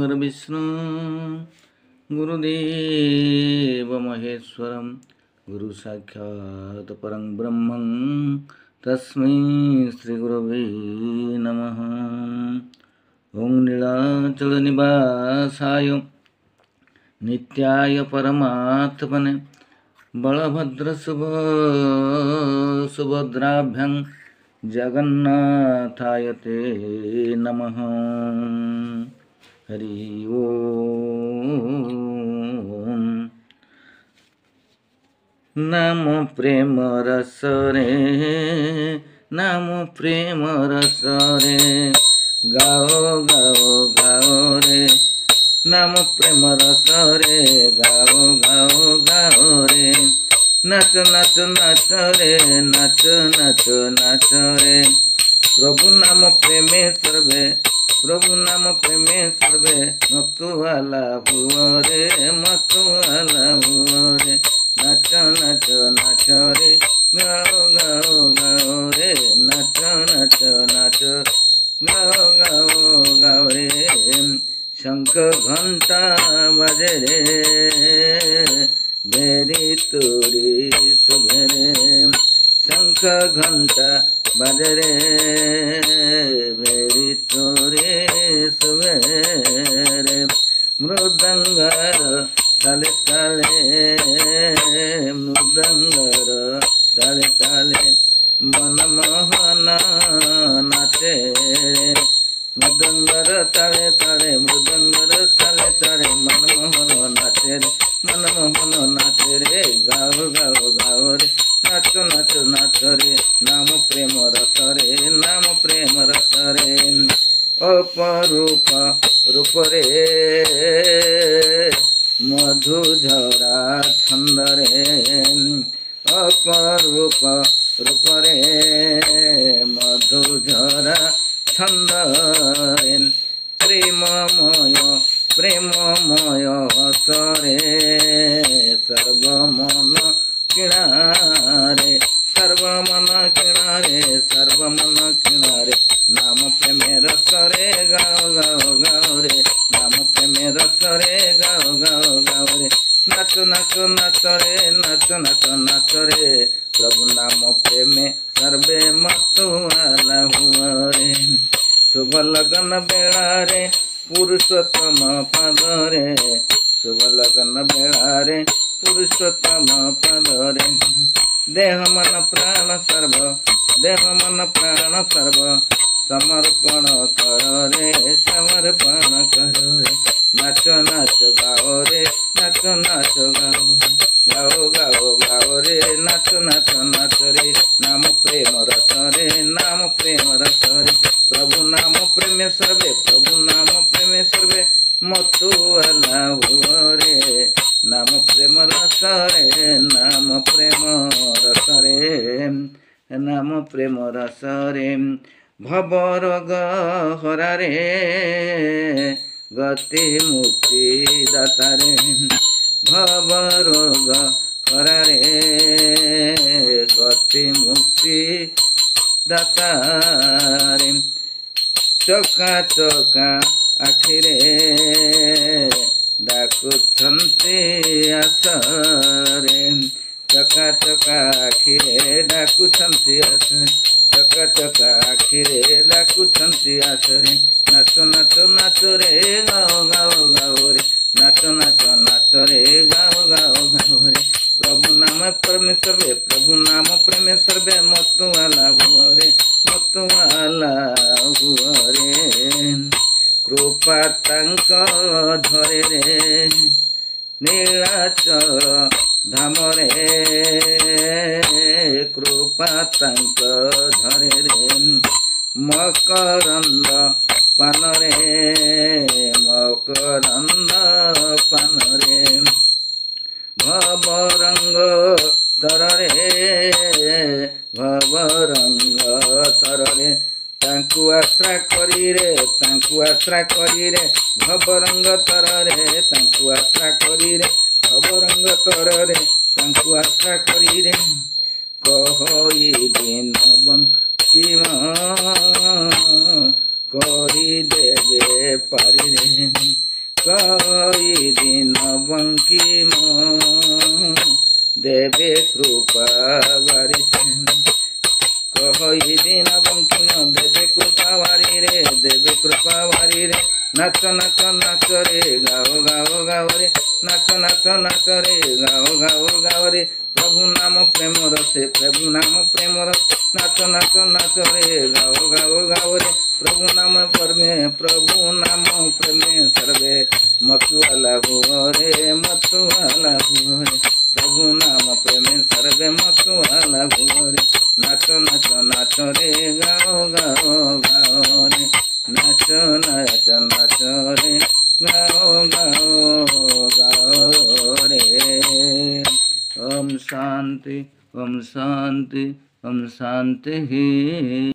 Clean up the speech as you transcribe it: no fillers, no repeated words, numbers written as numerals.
गुरुर्विष्णु गुरुदेव महेश्वरं गुरु साक्षात् परं ब्रह्मं तस्मै श्री गुरवे नमः। ओं नीलाचल निवासाय नित्याय परमात्मने बलभद्र सुभद्राभ्यां जगन्नाथाय ते नमः। हरि ओम। नाम प्रेम रस रे, नाम प्रेम रस रे, गाओ गाओ गाओ रे, नाम प्रेम रस रे, गाओ गाओ गाओ रे, नाच नाच नाच रे, नाच नाच नाच रे, प्रभु नाम प्रेमे सर्वे, प्रभु नाम प्रेमे सर्वे, मतुआला हुओ रे, मतुआला हुओ रे, नाच नाच नाच रे, गाओ गाओ गाओ रे, नाच नाच नाच गाओ गाओ गाओ रे, शंख घंटा बजे रे, बेरी तोरी सुबेरे, शंख घंटा बजे रे, बेरी तोरी सुबेरे, मृदंगर ताले ताले, मृदंगर ताले ताले, मनमोहन नाचे, मृदंगर ताले ताले, मृदंगर ताले ताले, मनमोहन नाचे रे, मनमोहन नाचे रे, गाओ गाओ गाओ रे, नाच नाच नाच रे, नाम प्रेम रस रे, नाम प्रेम रस रे, अपरूप रूप रे, मधु झरा छंद रे, अपरूप रूप रे, मधु झरा छंद रे, प्रेममय प्रेममय हस रे, सर्वमन किणा रे, सर्वमन किणा रे, सर्वमन किणा रे, नाम प्रेमे रस रे, गाओ गाओ गाओ रे, नाम प्रेमे रस रे, गाओ गाओ गाओ रे, नाच नाच नाच रे, नाच नाच नाच रे, प्रभु नाम प्रेमे सर्वे मतुआला हुओ रे, शुभ लगन बेला रे, पुरुषोत्तम पद रे, शुभ लगन बेला रे, पुरुषोत्तम पद रे, देह मन प्राण सर्व, देह मन प्राण सर्व, समर्पण कर रे, समर्पण कर रे, नाच नाच गाओ रे, नाच नाच गाओ रे, गाओ गाओ गाओ रे, नाच नाच नाच रे, नाम प्रेम रस रे, नाम प्रेम रस रे, प्रभु नाम प्रेमे सर्वे, प्रभु नाम प्रेमे सर्वे, मतुआला हुओ रे, नाम प्रेम रस रे, नाम प्रेम रस रे, नाम प्रेम रस रे, भवरोग हरा रे, गति मुक्ति दाता रे, भवरोग हरा रे, गति मुक्ति दाता रे, चका चका आखिरे डाकुछन्ति आसरे, चका चका आखिरे डाकुछन्ति आसरे, चका चका आखिरे डाकुछन्ति आसरे, नाच नाच नाच रे, गाओ गाओ गाओ रे, नाच नाच नाच रे, गाओ गाओ गाओ रे, प्रभु नाम प्रेमे सर्वे, प्रभु नाम प्रेमे सर्वे, मतुआला हुओ रे, मतुआला हुओ रे, कृपा तांक धरे रे, नीलाचल धाम रे, कृपा तांक धरे रे, मकरंद पान रे, मकरंद पान रे, भवरंग तर रे, भवरंग तर रे, तांकु आश्रा करी रे, तांकु आश्रा करी रे, भवरंग तर रे, तांकु आश्रा करी रे, भवरंग तर रे, तांकु आश्रा करी रे, कहि दिन बंकिम कही देवे पारी रे, कई दिन बंकिम देवे कृपा बारिश कई दिन बंकिम देवे कृपा बारी रे देवे कृपा बारी रे नाच नाच नाच रे गाओ गाओ गाओ रे नाच नाच नाच रे गाओ गाओ गाओ रे प्रभु नाम प्रेम रसे प्रभु नाम प्रेम रस नाच नाच नाच रे गाओ गाओ गाओ रे प्रभु नाम प्रेमे सर्वे मतुआला हुओ रे मतुआला हुओ रे प्रभु नाम प्रेमे सर्वे मतुआला हुओ रे नाच नाच नाच रे गाओ गाओ गाओ रे नाच नाच नाच रे गाओ गाओ गाओ रे। ओम शांति ओम शांति ओम शांति।